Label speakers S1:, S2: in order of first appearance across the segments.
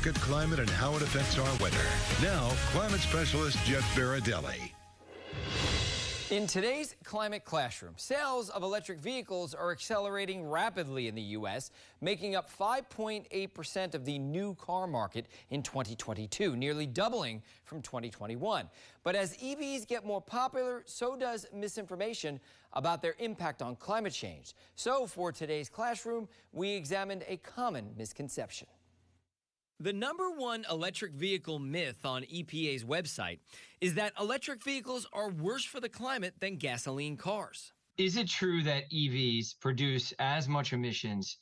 S1: look at climate and how it affects our weather. Now, climate specialist Jeff Baradelli.
S2: In today's Climate Classroom, sales of electric vehicles are accelerating rapidly in the U.S., making up 5.8% of the new car market in 2022, nearly doubling from 2021. But as EVs get more popular, so does misinformation about their impact on climate change. So for today's classroom, we examined a common misconception. The #1 electric vehicle myth on EPA's website is that electric vehicles are worse for the climate than gasoline cars.
S3: Is it true that EVs produce as much emissions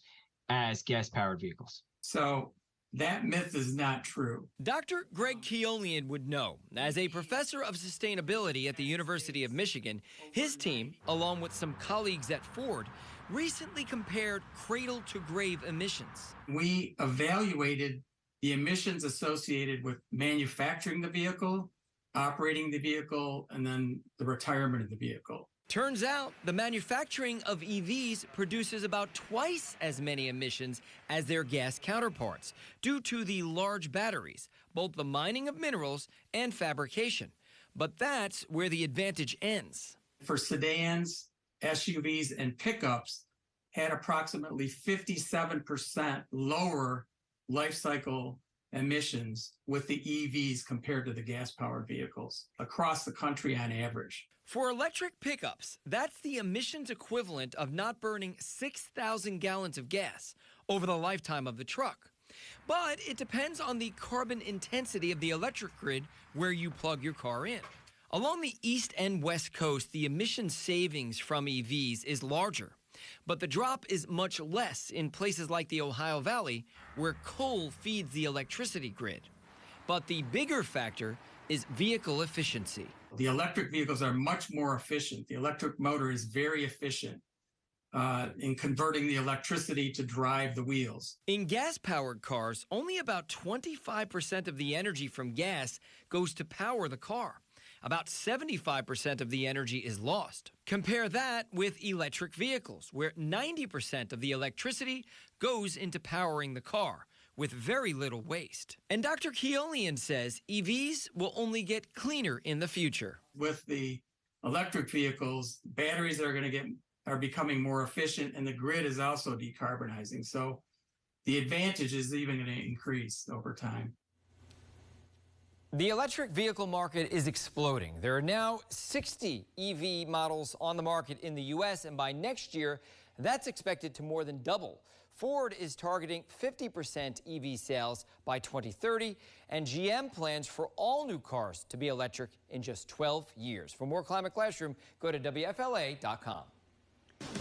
S3: as gas-powered vehicles?
S4: So that myth is not true.
S2: Dr. Greg Keolian would know. As a professor of sustainability at the University of Michigan, his team, along with some colleagues at Ford, recently compared cradle-to-grave emissions.
S4: We evaluated the emissions associated with manufacturing the vehicle, operating the vehicle, and then the retirement of the vehicle.
S2: Turns out the manufacturing of EVs produces about twice as many emissions as their gas counterparts due to the large batteries, both the mining of minerals and fabrication. But that's where the advantage ends.
S4: For sedans, SUVs, and pickups had approximately 57% lower life cycle emissions with the EVs compared to the gas-powered vehicles across the country on average.
S2: For electric pickups, that's the emissions equivalent of not burning 6,000 gallons of gas over the lifetime of the truck. But it depends on the carbon intensity of the electric grid where you plug your car in. Along the east and west coast, the emission savings from EVs is larger. But the drop is much less in places like the Ohio Valley, where coal feeds the electricity grid. But the bigger factor is vehicle efficiency.
S4: The electric vehicles are much more efficient. The electric motor is very efficient in converting the electricity to drive the wheels.
S2: In gas-powered cars, only about 25% of the energy from gas goes to power the car. About 75% of the energy is lost. Compare that with electric vehicles, where 90% of the electricity goes into powering the car, with very little waste. And Dr. Keolian says EVs will only get cleaner in the future.
S4: With the electric vehicles, batteries are becoming more efficient, and the grid is also decarbonizing. So the advantage is even going to increase over time.
S2: The electric vehicle market is exploding. There are now 60 EV models on the market in the U.S., and by next year, that's expected to more than double. Ford is targeting 50% EV sales by 2030, and GM plans for all new cars to be electric in just 12 years. For more Climate Classroom, go to WFLA.com.